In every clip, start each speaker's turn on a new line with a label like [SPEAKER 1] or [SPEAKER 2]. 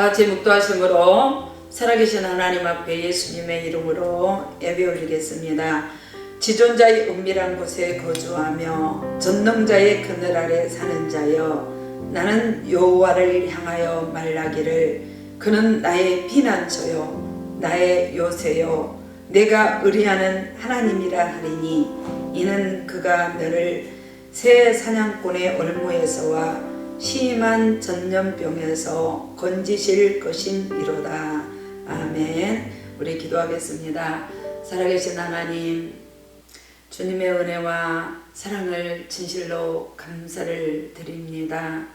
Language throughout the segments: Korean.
[SPEAKER 1] 다 같이 묵도하심으로 살아계신 하나님 앞에 예수님의 이름으로 예배 올리겠습니다. 지존자의 은밀한 곳에 거주하며 전능자의 그늘 아래 사는 자여, 나는 여호와를 향하여 말하기를 그는 나의 피난처요 나의 요새요 내가 의리하는 하나님이라 하리니, 이는 그가 너를 새 사냥꾼의 올무에서와 심한 전염병에서 건지실 것임이로다. 아멘. 우리 기도하겠습니다. 살아계신 하나님, 주님의 은혜와 사랑을 진실로 감사를 드립니다.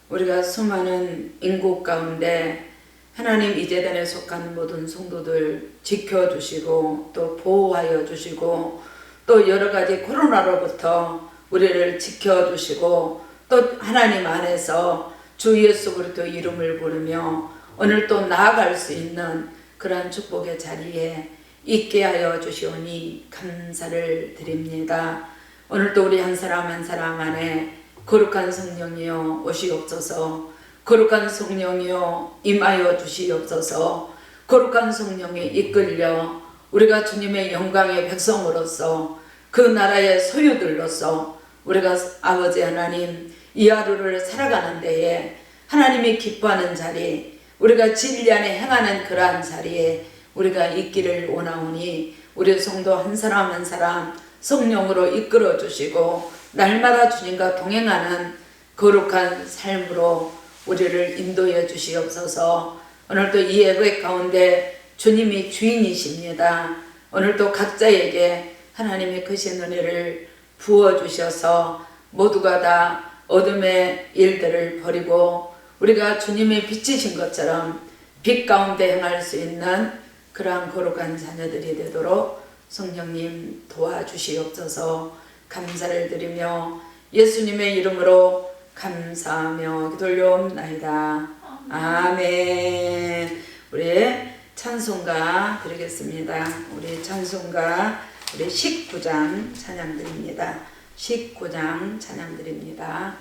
[SPEAKER 1] 우리가 수많은 인구 가운데 하나님 이 제단에 속한 모든 성도들 지켜주시고 또 보호하여 주시고 또 여러가지 코로나로부터 우리를 지켜주시고 또 하나님 안에서 주 예수 그리스도 이름을 부르며 오늘 또 나아갈 수 있는 그러한 축복의 자리에 있게 하여 주시오니 감사를 드립니다. 오늘도 우리 한 사람 한 사람 안에 거룩한 성령이여 오시옵소서. 거룩한 성령이여 임하여 주시옵소서. 거룩한 성령에 이끌려 우리가 주님의 영광의 백성으로서 그 나라의 소유들로서 우리가 아버지 하나님 이 하루를 살아가는 데에 하나님이 기뻐하는 자리, 우리가 진리 안에 행하는 그러한 자리에 우리가 있기를 원하오니 우리 성도 한 사람 한 사람 성령으로 이끌어 주시고 날마다 주님과 동행하는 거룩한 삶으로 우리를 인도해 주시옵소서. 오늘도 이 예배 가운데 주님이 주인이십니다. 오늘도 각자에게 하나님의 크신 은혜를 부어주셔서 모두가 다 어둠의 일들을 버리고 우리가 주님의 빛이신 것처럼 빛 가운데 행할 수 있는 그러한 거룩한 자녀들이 되도록 성령님 도와주시옵소서. 감사를 드리며 예수님의 이름으로 감사하며 기도 올려옵나이다. 아멘. 우리 찬송가 드리겠습니다. 우리 찬송가 우리 19장 찬양 드립니다. 19장 찬양 드립니다.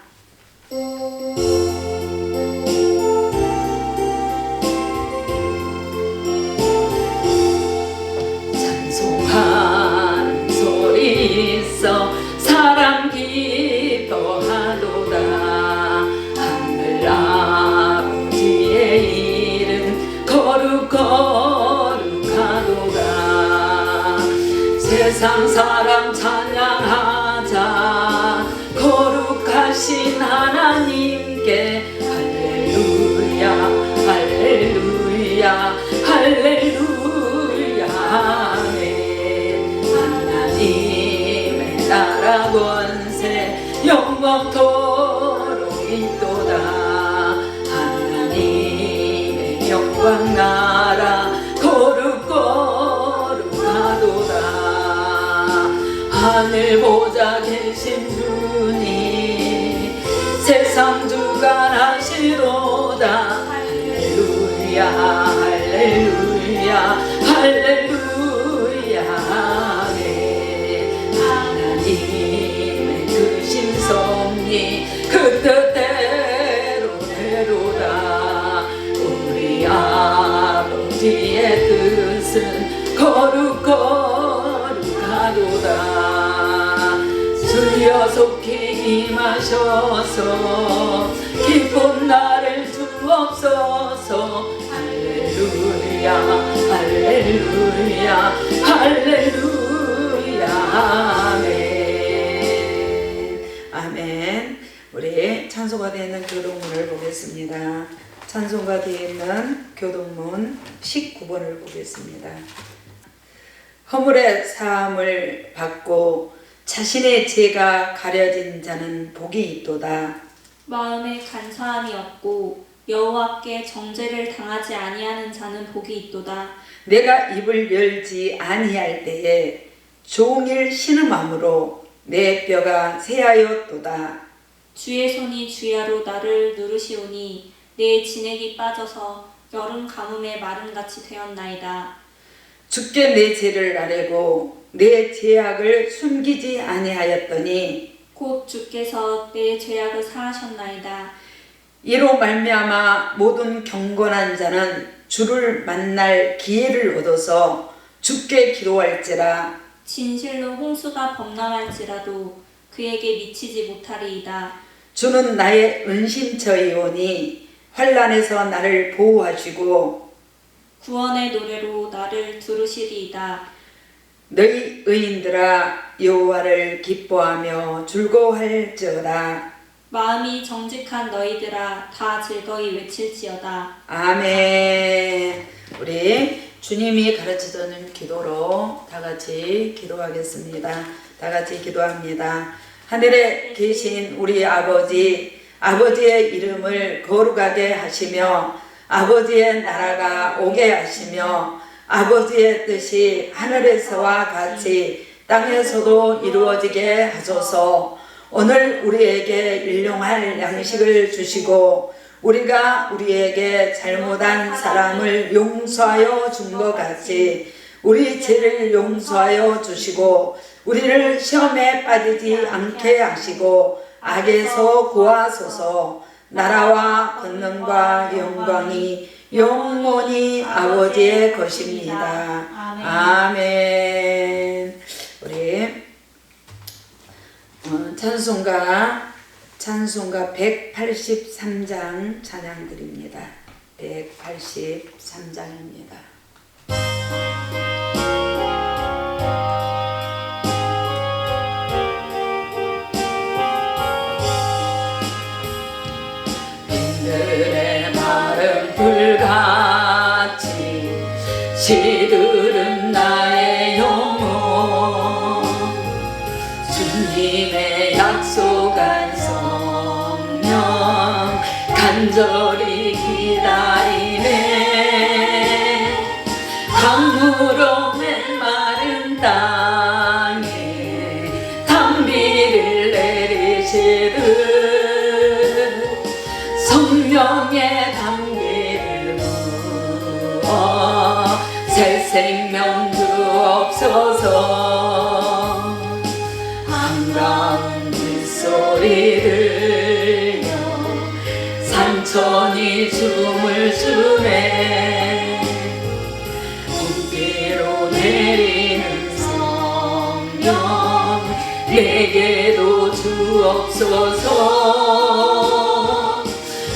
[SPEAKER 1] 찬송한 소리 있어 사람 기뻐하도다. 하늘 아버지의 이름 거룩하도다. 세상 사람 찬양하자 거룩하신 하나님께. 할렐루야 할렐루야 할렐루야 아멘. 하나님의 나라 권세 영광토록 있도다. 하나님의 영광 나라 거룩하도다. 하늘 보좌 계신 분이 세상 주관하시로다. 할렐루야 할렐루야 할렐루야 아멘. 하나님의 크신 섭리 그 뜻대로 되로다. 우리 아버지의 뜻은 거룩하도다. 주여 속히 임하셔서 기쁜 나를 주옵소서. 할렐루야 할렐루야 할렐루야 아멘. 아멘. 우리 찬송가 되어 있는 교동문을 보겠습니다. 찬송가 되어 있는 교동문 19번을 보겠습니다. 허물의 사함을 받고 자신의 죄가 가려진 자는 복이 있도다.
[SPEAKER 2] 마음에 간사함이 없고 여호와께 정죄를 당하지 아니하는 자는 복이 있도다.
[SPEAKER 1] 내가 입을 열지 아니할 때에 종일 신음함으로 내 뼈가 새하였도다.
[SPEAKER 2] 주의 손이 주야로 나를 누르시오니 내 진액이 빠져서 여름 가뭄에 마름같이 되었나이다.
[SPEAKER 1] 주께 내 죄를 아뢰고 내 죄악을 숨기지 아니하였더니
[SPEAKER 2] 곧 주께서 내 죄악을 사하셨나이다.
[SPEAKER 1] 이로 말미암아 모든 경건한 자는 주를 만날 기회를 얻어서 주께 기도할지라.
[SPEAKER 2] 진실로 홍수가 범람할지라도 그에게 미치지 못하리이다.
[SPEAKER 1] 주는 나의 은신처이오니 환난에서 나를 보호하시고
[SPEAKER 2] 구원의 노래로 나를 들으시리이다.
[SPEAKER 1] 너희 의인들아 여호와를 기뻐하며 즐거워할지어다.
[SPEAKER 2] 마음이 정직한 너희들아 다 즐거이 외칠지어다.
[SPEAKER 1] 아멘. 우리 주님이 가르쳐주는 기도로 다 같이 기도하겠습니다. 다 같이 기도합니다. 하늘에 계신 우리 아버지, 아버지의 이름을 거룩하게 하시며 아버지의 나라가 오게 하시며 아버지의 뜻이 하늘에서와 같이 땅에서도 이루어지게 하소서. 오늘 우리에게 일용할 양식을 주시고 우리가 우리에게 잘못한 사람을 용서하여 준 것 같이 우리 죄를 용서하여 주시고 우리를 시험에 빠지지 않게 하시고 악에서 구하소서. 나라와 권능과 영광이 영원히 아버지의 것입니다. 아멘. 우리 찬송가 183장 찬양 드립니다. 183장입니다. 빈들의 마른 불같이 시들은 나의 영혼 주님의 약속한 성령 간절히 기다리네. 강물 없는 마른 땅에 단비를 내리시듯 성령의 단비를 부어 새 생명 주옵소서. 한가운 물소리 들려 산천이 춤을 추네. 공기로 내리는 성령 내게도 주옵소서.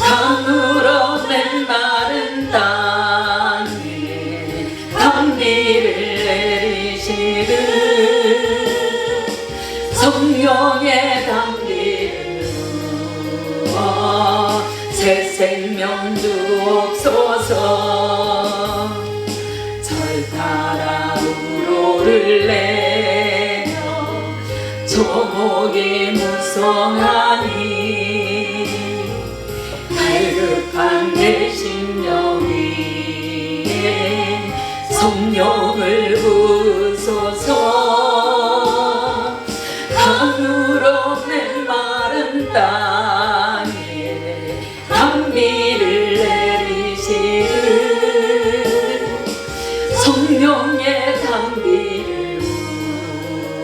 [SPEAKER 1] 강물 없는 마른 땅에 단비를 내리시듯 성령의 단비를 부어 새 생명 주옵소서. 절 따라 우로를 내며 조목이 무성하니 갈급한 내 심령 위에 성령을 부으소서. 강물 없는 마른 땅에 단비를 내리시듯 성령의 단비를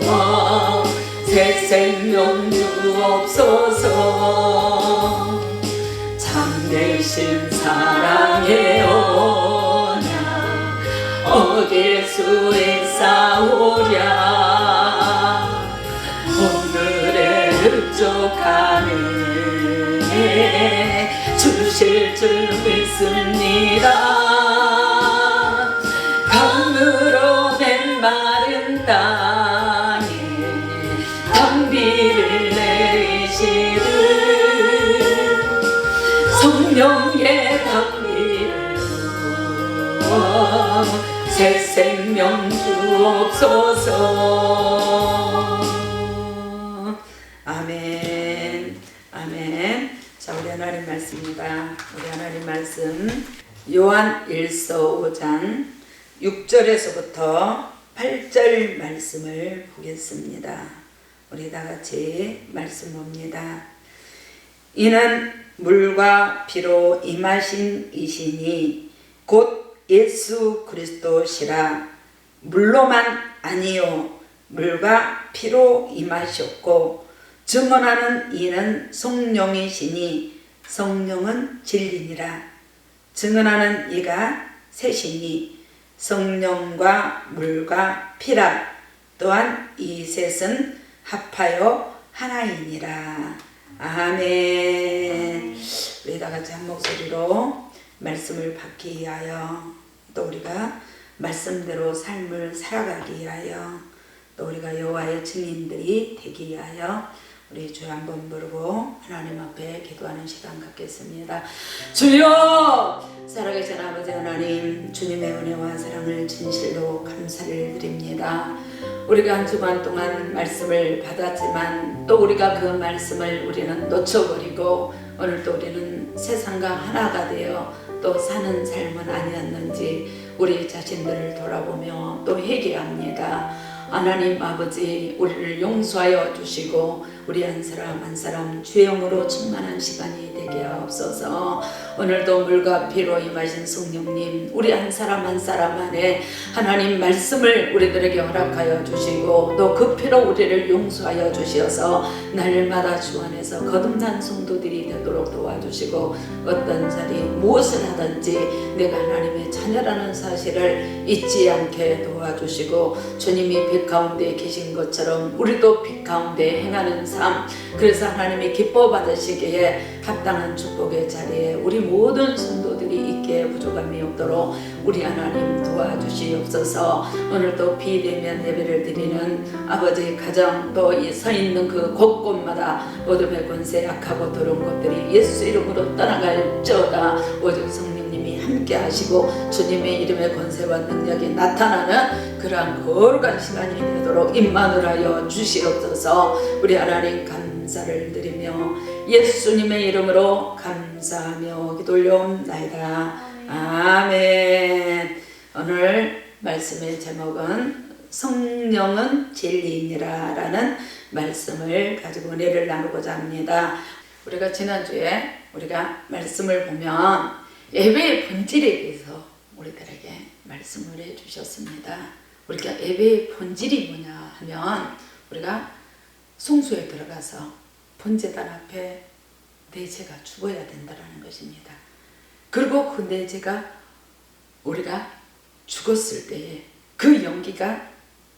[SPEAKER 1] 부어 새 생명 주옵소서. 참되신 사랑의 언약 얻을 수 있사오랴. 오늘의 흡족한 은혜 주실 줄 믿습니다. 강으로 낸 마른 땅에 단비를 내리시듯 성령의 단비를 부어 새 생명 주옵소서. 아멘. 아멘. 자, 우리 하나님 말씀입니다. 우리 하나님 말씀 요한 1서 5장 6절에서부터 8절 말씀을 보겠습니다. 우리 다 같이 말씀 봅니다. 이는 물과 피로 임하신 이시니 곧 예수 그리스도시라. 물로만 아니요 물과 피로 임하셨고 증언하는 이는 성령이시니 성령은 진리니라. 증언하는 이가 셋이니 성령과 물과 피라. 또한 이 셋은 합하여 하나이니라. 아멘. 우리 다 같이 한 목소리로 말씀을 받기 위하여, 또 우리가 말씀대로 삶을 살아가기 위하여, 또 우리가 여호와의 증인들이 되기 위하여 우리 주여 한번 부르고 하나님 앞에 기도하는 시간 갖겠습니다. 주여! 살아계신 아버지 하나님, 주님의 은혜와 사랑을 진실로 감사를 드립니다. 우리가 한 주간 동안 말씀을 받았지만 또 우리가 그 말씀을 우리는 놓쳐버리고 오늘 또 우리는 세상과 하나가 되어 또 사는 삶은 아니었는지 우리 자신들을 돌아보며 또 회개합니다. 하나님 아버지, 우리를 용서하여 주시고 우리 한 사람 한 사람 주영으로 충만한 시간이 되게 하옵소서. 오늘도 물과 피로 임하신 성령님, 우리 한 사람 한 사람 안에 하나님 말씀을 우리들에게 허락하여 주시고 또 그 피로 우리를 용서하여 주시어서 날마다 주 안에서 거듭난 성도들이 되도록 도와주시고 어떤 자리 무엇을 하든지 내가 하나님의 자녀라는 사실을 잊지 않게 도와주시고 주님이 빛 가운데 계신 것처럼 우리도 빛 가운데 행하는 삶, 그래서 하나님이 기뻐 받으시기에 합당한 축복의 자리에 우리 모든 성도들이 있게 부족함이 없도록 우리 하나님 도와주시옵소서. 오늘도 비대면 예배를 드리는 아버지 가정, 또 서 있는 그 곳곳마다 어둠의 권세 약하고 더러운 것들이 예수 이름으로 떠나갈지어다. 오직 성령님이 함께 하시고 주님의 이름의 권세와 능력이 나타나는 그러한 거룩한 시간이 되도록 임마누라여 주시옵소서. 우리 하나님 감사를 드리며 예수님의 이름으로 감사하며 기도 올려옵나이다. 아멘. 오늘 말씀의 제목은 성령은 진리이니라 라는 말씀을 가지고 은혜를 나누고자 합니다. 우리가 지난주에 우리가 말씀을 보면 예배의 본질에 대해서 우리들에게 말씀을 해주셨습니다. 우리가 예배의 본질이 뭐냐 하면 우리가 성소에 들어가서 번제단 앞에 내 죄가 죽어야 된다는 것입니다. 그리고 그 내 죄가 우리가 죽었을 때에 그 연기가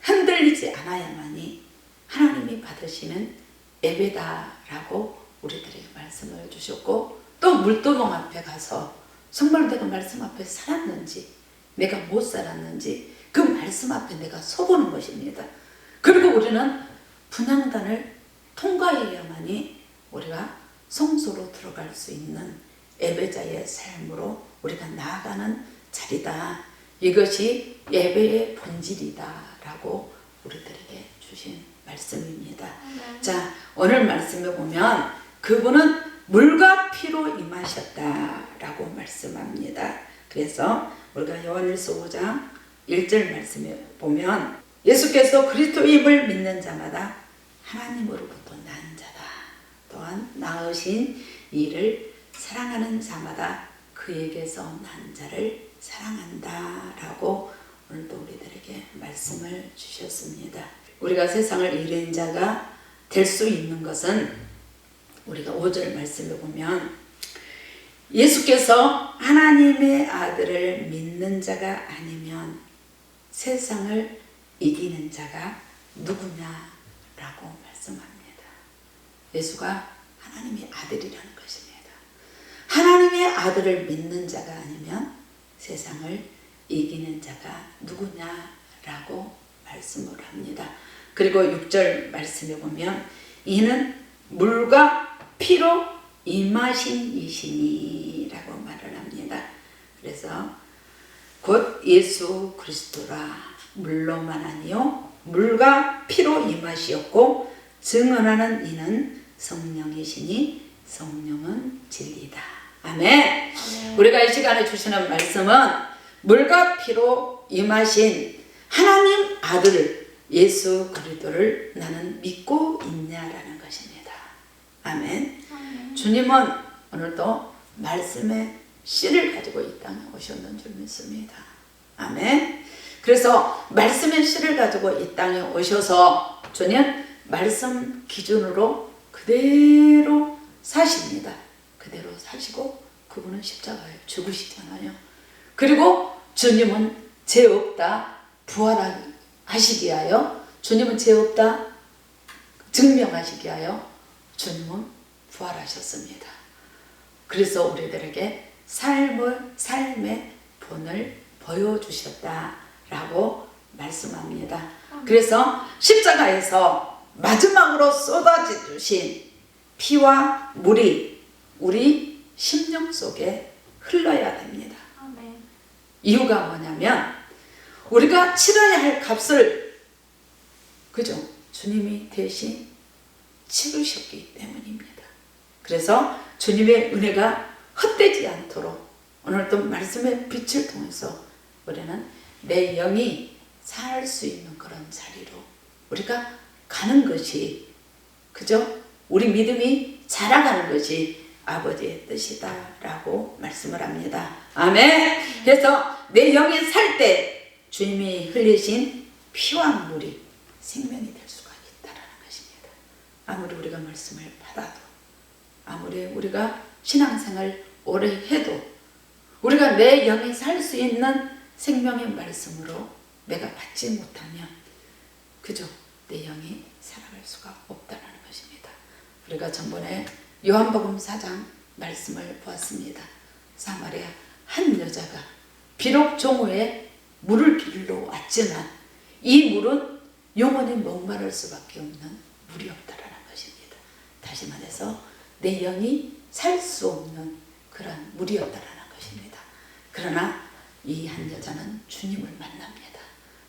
[SPEAKER 1] 흔들리지 않아야만이 하나님이 받으시는 예배다라고 우리들에게 말씀을 주셨고, 또 물도봉 앞에 가서 정말 내가 말씀 앞에 살았는지 내가 못 살았는지 그 말씀 앞에 내가 서보는 것입니다. 그리고 우리는 분향단을 통과해야만이 우리가 성소로 들어갈 수 있는 예배자의 삶으로 우리가 나아가는 자리다. 이것이 예배의 본질이다라고 우리들에게 주신 말씀입니다. 자, 오늘 말씀에 보면 그분은 물과 피로 임하셨다라고 말씀합니다. 그래서 우리가 요한일서 5장 1절 말씀에 보면 예수께서 그리스도임을 믿는 자마다 하나님으로부터 난 자다. 또한 낳으신 이를 사랑하는 자마다 그에게서 난 자를 사랑한다 라고 오늘도 우리들에게 말씀을 주셨습니다. 우리가 세상을 이긴 자가 될 수 있는 것은 우리가 5절 말씀에 보면 예수께서 하나님의 아들을 믿는 자가 아니면 세상을 이기는 자가 누구냐라고 말씀합니다. 예수가 하나님의 아들이라는 것입니다. 하나님의 아들을 믿는 자가 아니면 세상을 이기는 자가 누구냐라고 말씀을 합니다. 그리고 6절 말씀에 보면 이는 물과 피로 임하신 이시니라고 말을 합니다. 그래서 곧 예수 그리스도라 물로만 아니요 물과 피로 임하시었고 증언하는 이는 성령이시니 성령은 진리다. 아멘. 우리가 이 시간에 주시는 말씀은 물과 피로 임하신 하나님 아들 예수 그리스도를 나는 믿고 있냐라는 것입니다. 아멘. 주님은 오늘도 말씀의 씨를 가지고 이 땅에 오셨는 줄 믿습니다. 아멘. 그래서 말씀의 씨를 가지고 이 땅에 오셔서 주님 말씀 기준으로 그대로 사십니다. 그대로 사시고 그분은 십자가에 죽으시잖아요. 그리고 주님은 죄 없다 부활하시기 위하여, 주님은 죄 없다 증명하시기 위하여 주님은 부활하셨습니다. 그래서 우리들에게 삶의 본을 보여주셨다라고 말씀합니다. 그래서 십자가에서 마지막으로 쏟아주신 피와 물이 우리 심령 속에 흘러야 됩니다.
[SPEAKER 2] 아멘.
[SPEAKER 1] 이유가 뭐냐면 우리가 치러야 할 값을, 그죠? 주님이 대신 치르셨기 때문입니다. 그래서 주님의 은혜가 헛되지 않도록 오늘도 말씀의 빛을 통해서 우리는 내 영이 살 수 있는 그런 자리로 우리가 가는 것이, 그죠? 우리 믿음이 자라가는 것이 아버지의 뜻이다 라고 말씀을 합니다. 아멘. 그래서 내 영이 살 때 주님이 흘리신 피와 물이 생명이 될 수가 있다라는 것입니다. 아무리 우리가 말씀을 받아도, 아무리 우리가 신앙생활 오래 해도 우리가 내 영이 살 수 있는 생명의 말씀으로 내가 받지 못하면, 그죠? 내 영이 살아갈 수가 없다라는 것입니다. 우리가 전번에 요한복음 4장 말씀을 보았습니다. 사마리아 한 여자가 비록 종후에 물을 길러 왔지만 이 물은 영원히 목마를 수밖에 없는 물이 없다라는 것입니다. 다시 말해서 내 영이 살 수 없는 그런 물이었다라는 것입니다. 그러나 이 한 여자는 주님을 만납니다.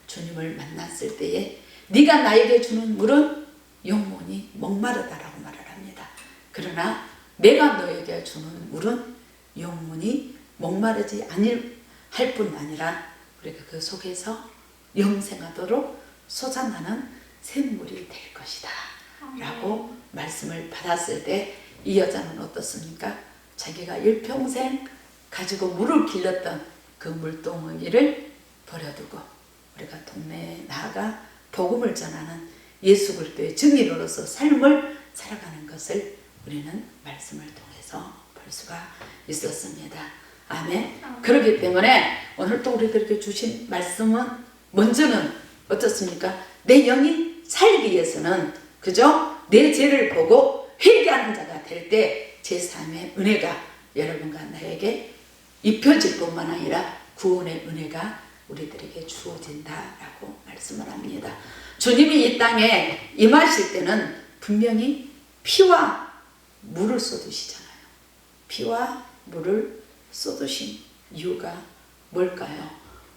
[SPEAKER 1] 주님을 만났을 때에 네가 나에게 주는 물은 영원히 목마르다라고 말을 합니다. 그러나 내가 너에게 주는 물은 영원히 목마르지 할 뿐 아니라 우리가 그 속에서 영생하도록 솟아나는 샘물이 될 것이다 라고 말씀을 받았을 때 이 여자는 어떻습니까? 자기가 일평생 가지고 물을 길렀던 그 물동이를 버려두고 우리가 동네에 나아가 복음을 전하는 예수 그리스도의 증인으로서 삶을 살아가는 것을 우리는 말씀을 통해서 볼 수가 있었습니다. 아멘. 그렇기 때문에 오늘 또 우리들에게 주신 말씀은 먼저는 어떻습니까? 내 영이 살기 위해서는, 그죠? 내 죄를 보고 회개하는 자가 될 때 제3의 은혜가 여러분과 나에게 입혀질 뿐만 아니라 구원의 은혜가 우리들에게 주어진다라고 말씀을 합니다. 주님이 이 땅에 임하실 때는 분명히 피와 물을 쏟으시잖아요. 피와 물을 쏟으신 이유가 뭘까요?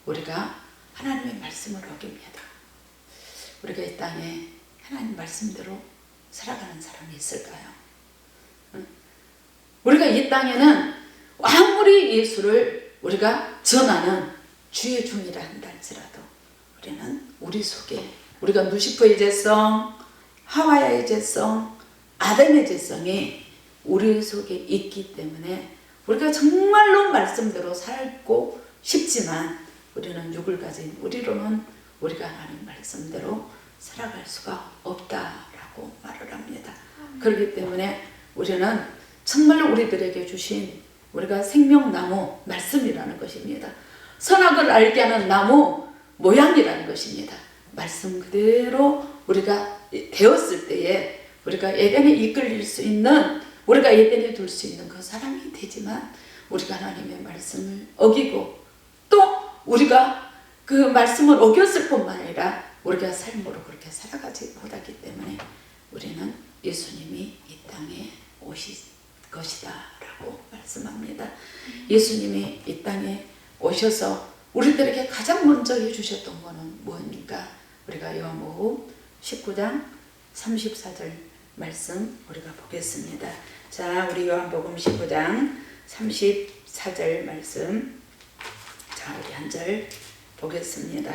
[SPEAKER 1] 우리가 하나님의 말씀을 어깁니다. 우리가 이 땅에 하나님 말씀대로 살아가는 사람이 있을까요? 우리가 이 땅에는 아무리 예수를 우리가 전하는 주의 종이라 한다 할지라도 우리는 우리 속에 우리가 누시퍼의 죄성, 하와의 죄성, 아담의 죄성이 우리 속에 있기 때문에 우리가 정말로 말씀대로 살고 싶지만 우리는 육을 가진 우리로는 우리가 하나님 말씀대로 살아갈 수가 없다라고 말을 합니다. 그렇기 때문에 우리는 정말로 우리들에게 주신 우리가 생명나무 말씀이라는 것입니다. 선악을 알게 하는 나무 모양이라는 것입니다. 말씀 그대로 우리가 되었을 때에 우리가 에덴에 이끌릴 수 있는, 우리가 에덴에 둘 수 있는 그 사람이 되지만 우리가 하나님의 말씀을 어기고 또 우리가 그 말씀을 어겼을 뿐만 아니라 우리가 삶으로 그렇게 살아가지 못하기 때문에 우리는 예수님이 이 땅에 오실 것이다 라고 말씀합니다. 예수님이 이 땅에 오셔서 우리들에게 가장 먼저 해주셨던 것은 무엇입니까? 우리가 요한복음 19장 34절 말씀 우리가 보겠습니다. 자, 우리 요한복음 19장 34절 말씀, 자, 우리 한 절 보겠습니다.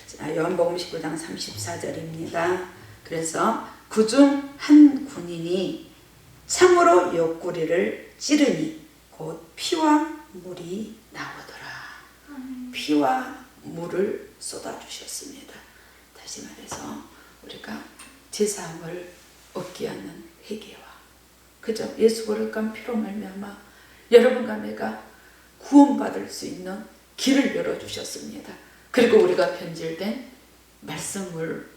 [SPEAKER 1] 자, 요한복음 19장 34절입니다. 그래서 그중 한 군인이 창으로 옆구리를 찌르니 곧 피와 물이 나오더라. 피와 물을 쏟아주셨습니다. 다시 말해서 우리가 제사함을 얻기 위한 회개와 그죠? 예수 그리스도의 피로 말미암아 여러분과 내가 구원받을 수 있는 길을 열어주셨습니다. 그리고 우리가 변질된 말씀을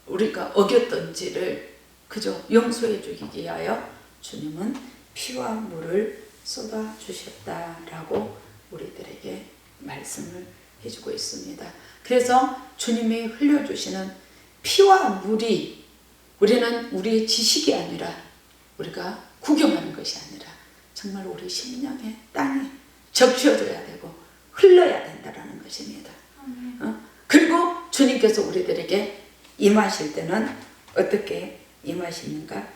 [SPEAKER 1] 우리가 어겼던지를 그죠? 용서해 주기 위하여 주님은 피와 물을 쏟아 주셨다라고 우리들에게 말씀을 해주고 있습니다. 그래서 주님이 흘려주시는 피와 물이 우리는 우리의 지식이 아니라 우리가 구경하는 것이 아니라 정말 우리 심령의 땅에 적셔져야 되고 흘러야 된다는 것입니다. 그리고 주님께서 우리들에게 임하실 때는 어떻게 임하십니까?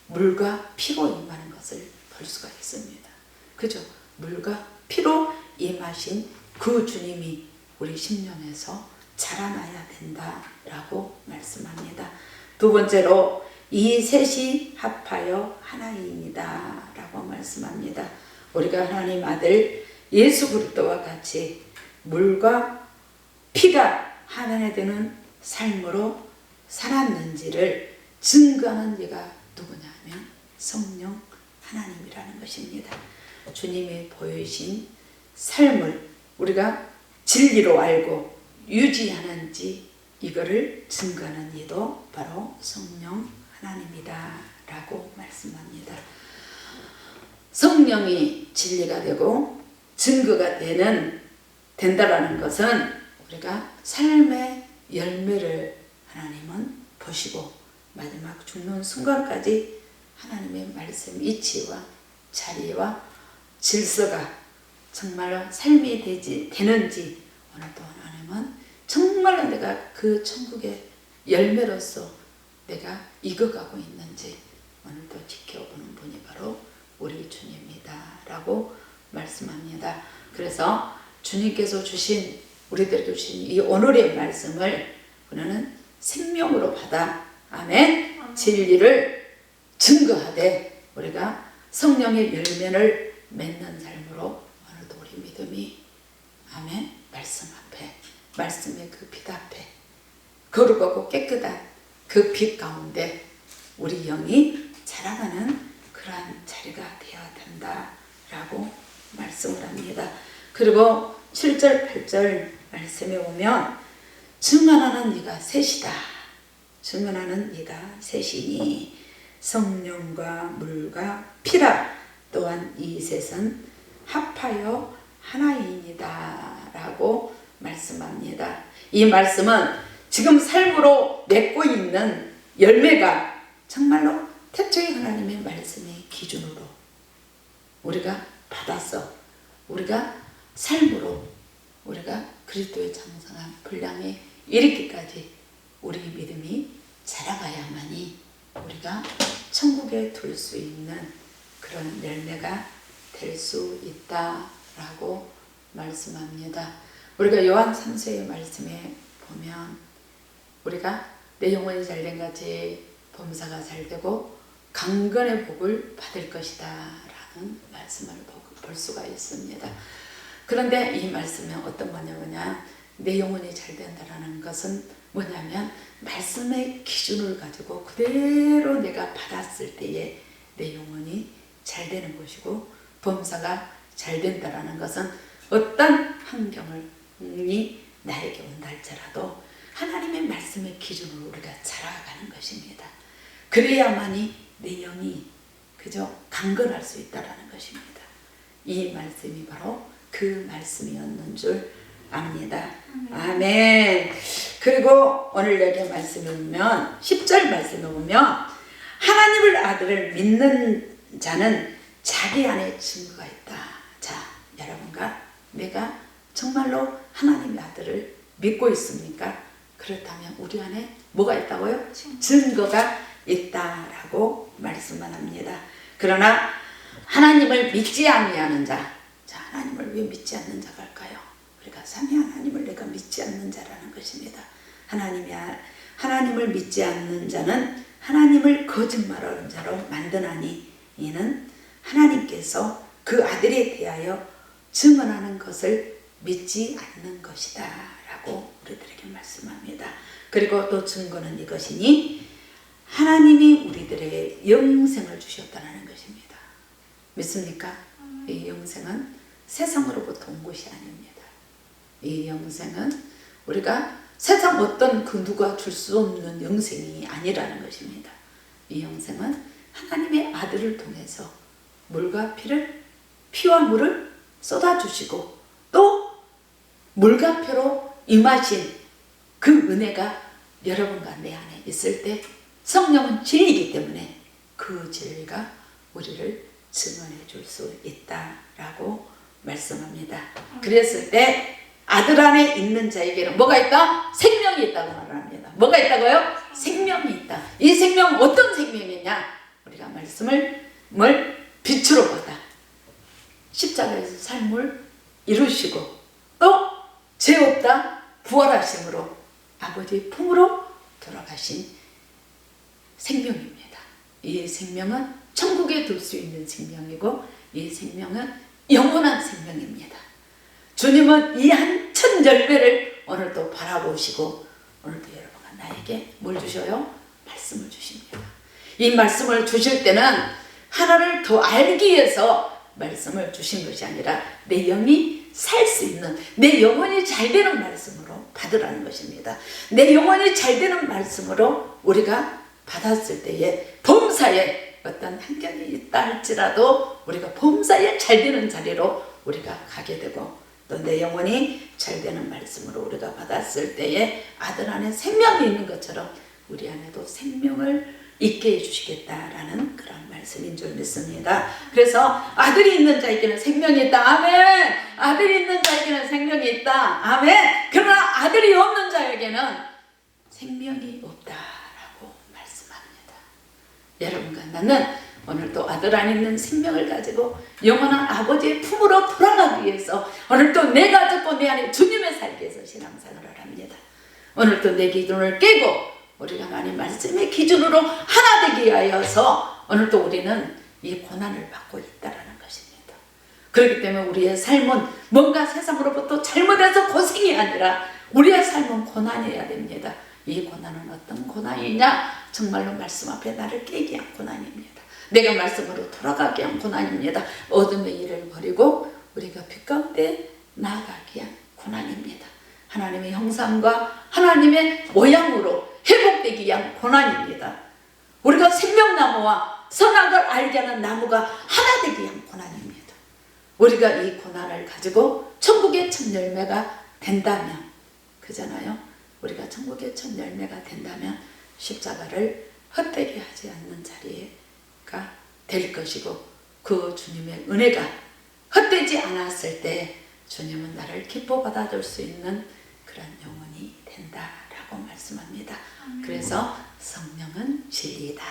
[SPEAKER 1] 물과 피로 임하는 것을 볼 수가 있습니다. 그죠? 물과 피로 임하신 그 주님이 우리 심령에서 자라나야 된다라고 말씀합니다. 두 번째로 이 셋이 합하여 하나이니라 라고 말씀합니다. 우리가 하나님 아들 예수 그리스도와 같이 물과 피가 하나가 되는 삶으로 살았는지를 증거하는 이가 누구냐 하면 성령 하나님이라는 것입니다. 주님이 보여주신 삶을 우리가 진리로 알고 유지하는지 이거를 증거하는 이도 바로 성령 하나님이다 라고 말씀합니다. 성령이 진리가 되고 증거가 된다라는 것은 우리가 삶의 열매를 하나님은 보시고 마지막 죽는 순간까지 하나님의 말씀 이치와 자리와 질서가 정말로 삶이 되는지 오늘도 하나님은 정말로 내가 그 천국의 열매로서 내가 익어가고 있는지 오늘도 지켜보는 분이 바로 우리 주님이다 라고 말씀합니다. 그래서 주님께서 주신 우리들에게 주신 이 오늘의 말씀을 우리는 생명으로 받아 아멘 진리를 증거하되 우리가 성령의 열매를 맺는 삶으로 오늘도 우리 믿음이 아멘 말씀 앞에 말씀의 그 빛 앞에 거룩하고 깨끗한 그 빛 가운데 우리 영이 자라가는 그러한 자리가 되어야 된다라고 말씀을 합니다. 그리고 7절 8절 말씀에 보면 증언하는 이가 셋이다. 증언하는 이가 셋이니 성령과 물과 피라. 또한 이 셋은 합하여 하나이니라 라고 말씀합니다. 이 말씀은 지금 삶으로 맺고 있는 열매가 정말로 태초의 하나님의 말씀의 기준으로 우리가 받아서 우리가 삶으로 우리가 그리스도의 장성한 분량에 이르기까지 우리 믿음이 자라가야만이 우리가 천국에 둘 수 있는 그런 열매가 될 수 있다라고 말씀합니다. 우리가 요한 3서의 말씀에 보면 우리가 내 영혼이 잘된 같이 범사가 잘되고 강건의 복을 받을 것이다 라는 말씀을 볼 수가 있습니다. 그런데 이 말씀은 어떤 거냐면 내 영혼이 잘 된다라는 것은 뭐냐면 말씀의 기준을 가지고 그대로 내가 받았을 때에 내 영혼이 잘 되는 것이고 범사가 잘 된다라는 것은 어떤 환경이 나에게 온다 할지라도 하나님의 말씀의 기준으로 우리가 자라가는 것입니다. 그래야만이 내 영이 그저 강건할 수 있다라는 것입니다. 이 말씀이 바로 그 말씀이었는 줄 압니다. 아멘. 그리고 오늘 여기 말씀에 보면 10절 말씀에 보면 하나님을 아들을 믿는 자는 자기 안에 증거가 있다. 자, 여러분과 내가 정말로 하나님의 아들을 믿고 있습니까? 그렇다면 우리 안에 뭐가 있다고요? 증거가 있다라고 말씀만 합니다. 그러나 하나님을 믿지 아니하는 자, 자 하나님을 왜 믿지 않는 자가 할까요? 우리가 삼위 하나님을 내가 믿지 않는 자라는 것입니다. 하나님을 믿지 않는 자는 하나님을 거짓말하는 자로 만드나니 이는 하나님께서 그 아들에 대하여 증언하는 것을 믿지 않는 것이다 라고 우리들에게 말씀합니다. 그리고 또 증거는 이것이니 하나님이 우리들에게 영생을 주셨다는 것입니다. 믿습니까? 이 영생은 세상으로부터 온 것이 아닙니다. 이 영생은 우리가 세상 어떤 그 누가 줄 수 없는 영생이 아니라는 것입니다. 이 영생은 하나님의 아들을 통해서 물과 피와 물을 쏟아주시고 또 물과 피로 임하신 그 은혜가 여러분과 내 안에 있을 때 성령은 진리이기 때문에 그 진리가 우리를 증언해 줄 수 있다라고 말씀합니다. 그랬을 때 아들 안에 있는 자에게는 뭐가 있다? 생명이 있다고 말합니다. 뭐가 있다고요? 생명이 있다. 이 생명은 어떤 생명이냐? 우리가 말씀을 빛으로 보다 십자가에서 삶을 이루시고 또 죄 없다 부활하심으로 아버지의 품으로 돌아가신 생명입니다. 이 생명은 천국에 둘 수 있는 생명이고 이 생명은 영원한 생명입니다. 주님은 이 한천 열매를 오늘도 바라보시고 오늘도 여러분과 나에게 뭘 주셔요? 말씀을 주십니다. 이 말씀을 주실 때는 하나를 더 알기 위해서 말씀을 주신 것이 아니라 내 영이 살 수 있는, 내 영혼이 잘 되는 말씀으로 받으라는 것입니다. 내 영혼이 잘 되는 말씀으로 우리가 받았을 때에 범사에 어떤 환경이 있다 할지라도 우리가 범사에 잘 되는 자리로 우리가 가게 되고 또 내 영혼이 잘 되는 말씀으로 우리가 받았을 때에 아들 안에 생명이 있는 것처럼 우리 안에도 생명을 있게 해주시겠다라는 그런 말씀인 줄 믿습니다. 그래서 아들이 있는 자에게는 생명이 있다. 아멘. 아들이 있는 자에게는 생명이 있다. 아멘. 그러나 아들이 없는 자에게는 생명이 없다라고 말씀합니다. 여러분과 나는 오늘도 아들 안에 있는 생명을 가지고 영원한 아버지의 품으로 돌아가기 위해서 오늘도 내가 듣고 내 안에 주님의 살기 위해서 신앙생활을 합니다. 오늘도 내 기준을 깨고 우리가 하나님 말씀의 기준으로 하나 되기 위하여서 오늘도 우리는 이 고난을 받고 있다는 것입니다. 그렇기 때문에 우리의 삶은 뭔가 세상으로부터 잘못해서 고생이 아니라 우리의 삶은 고난이어야 됩니다. 이 고난은 어떤 고난이냐? 정말로 말씀 앞에 나를 깨게 한 고난입니다. 내가 말씀으로 돌아가게 한 고난입니다. 어둠의 일을 버리고 우리가 빛 가운데 나아가게 한 고난입니다. 하나님의 형상과 하나님의 모양으로 회복되기 위한 고난입니다. 우리가 생명나무와 선악을 알게 하는 나무가 하나 되기 위한 고난입니다. 우리가 이 고난을 가지고 천국의 첫 열매가 된다면, 그잖아요. 우리가 천국의 첫 열매가 된다면 십자가를 헛되게 하지 않는 자리가 될 것이고 그 주님의 은혜가 헛되지 않았을 때 주님은 나를 기뻐 받아줄 수 있는 그런 영혼이 된다라고 말씀합니다. 그래서 성령은 진리다.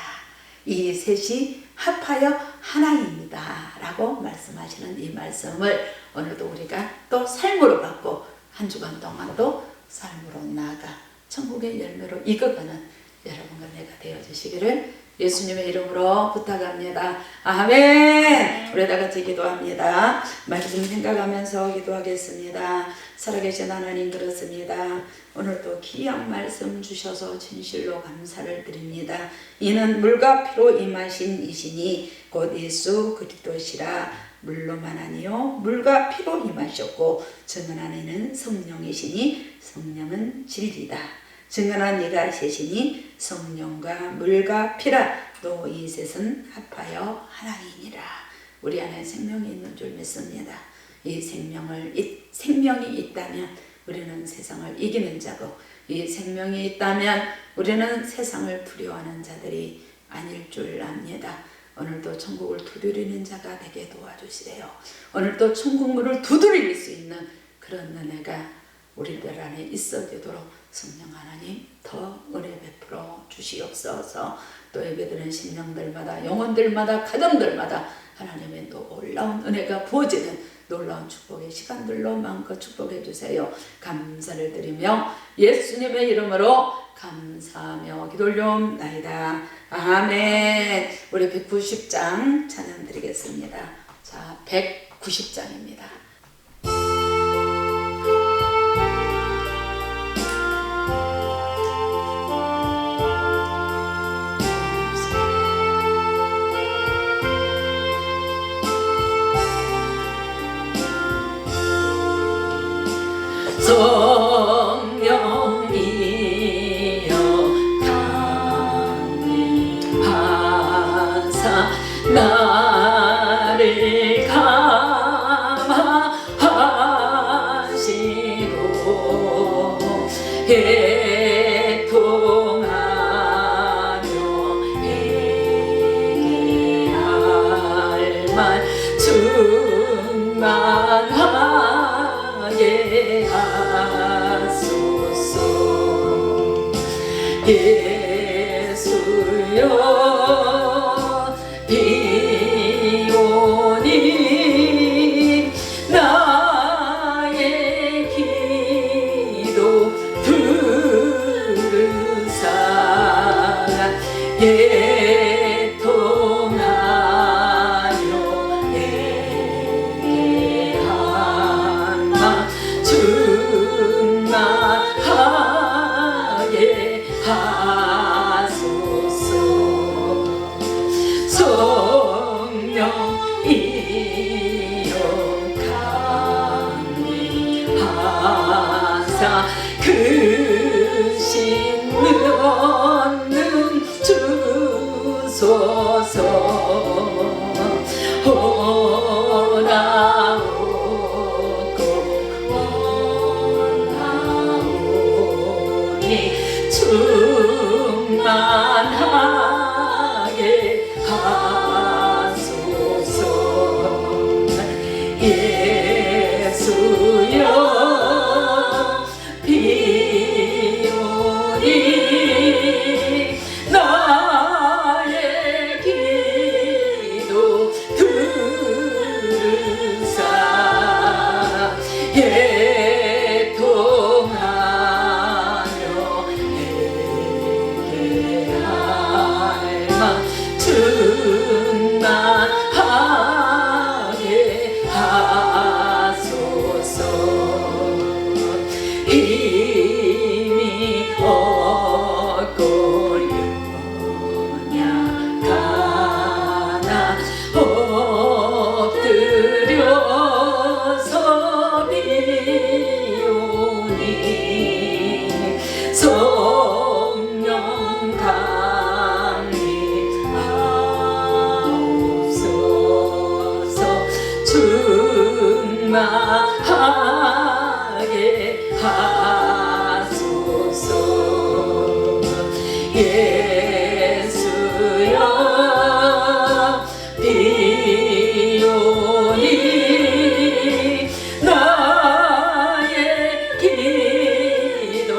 [SPEAKER 1] 이 셋이 합하여 하나입니다 라고 말씀하시는 이 말씀을 오늘도 우리가 또 삶으로 받고 한 주간 동안도 삶으로 나아가 천국의 열매로 익어가는 여러분과 내가 되어주시기를 예수님의 이름으로 부탁합니다. 아멘. 우리 다 같이 기도합니다. 말씀 생각하면서 기도하겠습니다. 살아계신 하나님 그렇습니다. 오늘도 귀한 말씀 주셔서 진실로 감사를 드립니다. 이는 물과 피로 임하신 이시니 곧 예수 그리스도시라. 물로만 아니요 물과 피로 임하셨고 증언한 이는 성령이시니 성령은 진리다. 증언한 이가 셋이니 성령과 물과 피라. 또 이 셋은 합하여 하나이니라. 우리 안에 생명이 있는 줄 믿습니다. 이 생명이 있다면 우리는 세상을 이기는 자고 이 생명이 있다면 우리는 세상을 두려워하는 자들이 아닐 줄 압니다. 오늘도 천국을 두드리는 자가 되게 도와주시래요. 오늘도 천국 문을 두드릴 수 있는 그런 은혜가 우리들 안에 있어지도록 성령 하나님 더 은혜 베풀어 주시옵소서. 또 예배드리는 심령들마다 영혼들마다 가정들마다 하나님의 놀라운 은혜가 부어지는 놀라운 축복의 시간들로 마음껏 축복해 주세요. 감사를 드리며 예수님의 이름으로 감사하며 기도 올려옵나이다. 아멘. 우리 190장 찬양 드리겠습니다. 자, 190장입니다. 나를 감화하시고 애통하며 회개할 만 충만하게 하소서. 예수여 비오니 나의 기도 들으사 애통하며 회개한 마 충만하게 하소서. 성령이여 강림하사 그 신는 주소서. 원하옵고 원하오니 충만하게 하소서. 예수여 비오니 나의 기도 들으사 애통하며 회개할 만 충만하게 하소서. 힘이 없고 연약하나 엎드려서 비오니 성령 강림하옵소서. 충만하게 하소서. 예수여 비오니 나의 기도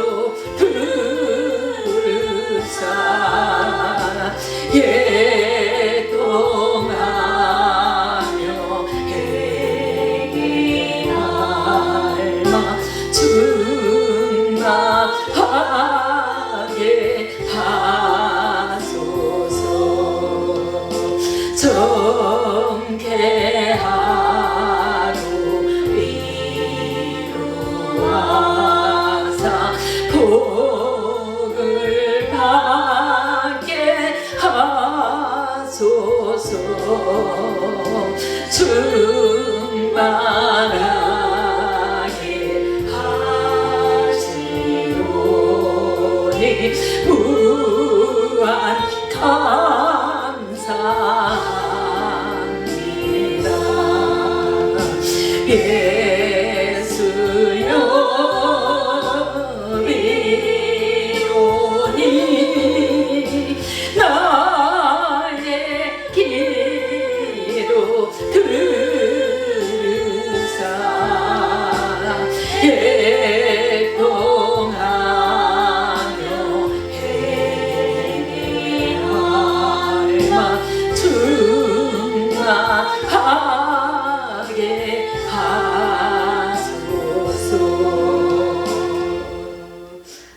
[SPEAKER 1] 들으사 애통하며 회개할 마 충만하게 하소서. 정케하고 위로하사 복을 받게 하소서. 충만하게 하시오니 무한 감사합니다. 예수여 비오니 나의 기도 들으사 애통하며 회개할 마 충만하게 하소서.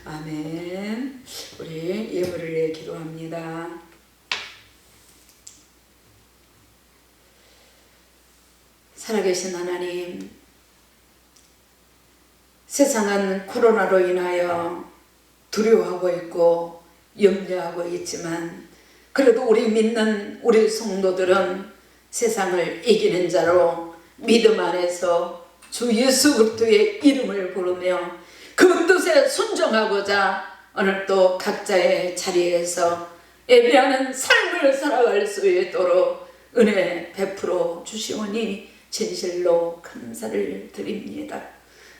[SPEAKER 1] 아멘. 우리 예물을 위해 기도합니다. 살아계신 하나님, 세상은 코로나로 인하여 두려워하고 있고 염려하고 있지만 그래도 우리 믿는 우리 성도들은 세상을 이기는 자로 믿음 안에서 주 예수 그리스도의 이름을 부르며 그 뜻에 순종하고자 오늘 또 각자의 자리에서 예배하는 삶을 살아갈 수 있도록 은혜 베풀어 주시오니 진실로 감사를 드립니다.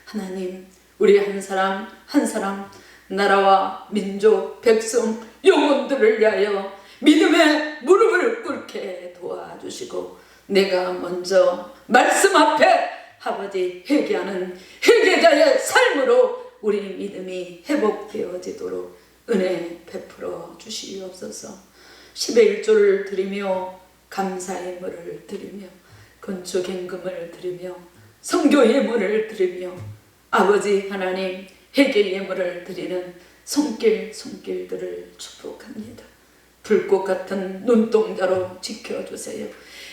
[SPEAKER 1] 하나님, 우리 한 사람 한 사람 나라와 민족, 백성, 영혼들을 위하여 믿음의 무릎을 꿇게 도와주시고 내가 먼저 말씀 앞에 아버지 회개하는 회개자의 삶으로 우리 믿음이 회복되어지도록 은혜 베풀어 주시옵소서. 10의 1조를 드리며 감사의 예물을 드리며 건축행금을 드리며 선교 예물을 드리며 아버지 하나님 회개 예물을 드리는 손길들을 축복합니다. 불꽃 같은 눈동자로 지켜주세요.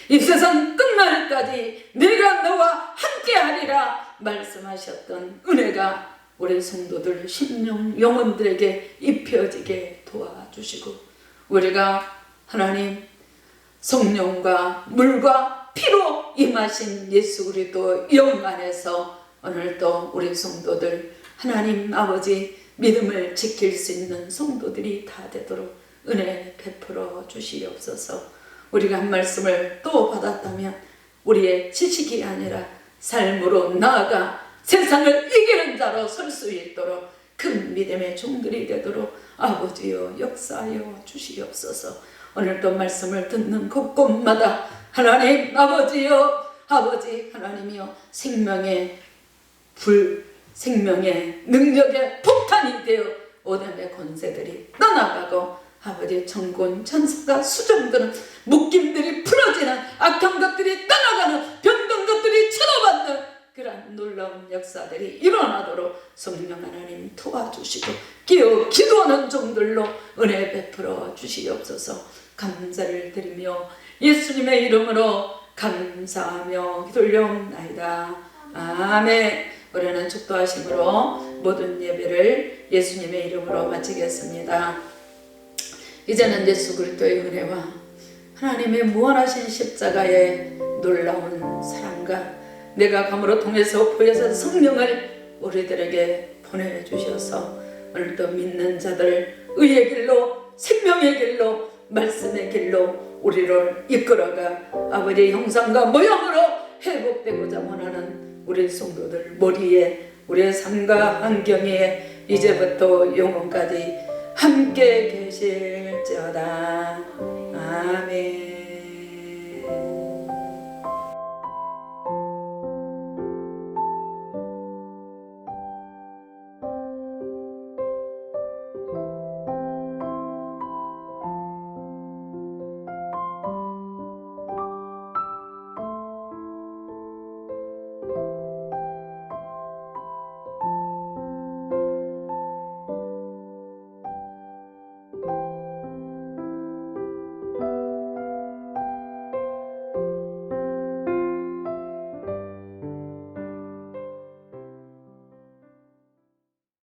[SPEAKER 1] 이 세상 끝날까지 내가 너와 함께하리라 말씀하셨던 은혜가 우리 성도들 심령 영혼들에게 입혀지게 도와주시고 우리가 하나님 성령과 물과 피로 임하신 예수 그리스도 영 안에서 오늘도 우리 성도들 하나님 아버지 믿음을 지킬 수 있는 성도들이 다 되도록 은혜 베풀어 주시옵소서. 우리가 한 말씀을 또 받았다면 우리의 지식이 아니라 삶으로 나아가 세상을 이기는 자로 설 수 있도록 큰 믿음의 종들이 되도록 아버지여 역사하여 주시옵소서. 오늘도 말씀을 듣는 곳곳마다 하나님 아버지여 아버지 하나님이여 생명의 능력의 폭탄이 되어 오염의 권세들이 떠나가고 아버지 천군 천사가 수정되는 묶임들이 풀어지는 악한 것들이 떠나가는 병든 것들이 치료받는 그런 놀라운 역사들이 일어나도록 성령 하나님 도와주시고 기도하는 종들로 은혜 베풀어 주시옵소서. 감사를 드리며 예수님의 이름으로 감사하며 기도올려옵나이다. 아멘. 우리는 축도하심으로 모든 예배를 예수님의 이름으로 마치겠습니다. 이제는 예수 그리스도의 은혜와 하나님의 무한하신 십자가의 놀라운 사랑과 내가 감으로 통해서 보여서 성령을 우리들에게 보내주셔서 오늘도 믿는 자들 의의 길로 생명의 길로 말씀의 길로 우리를 이끌어가 아버지의 형상과 모양으로 회복되고자 원하는 우리 성도들 머리에 우리의 삶과 환경에 이제부터 영원까지 함께 계실지어다. 아멘.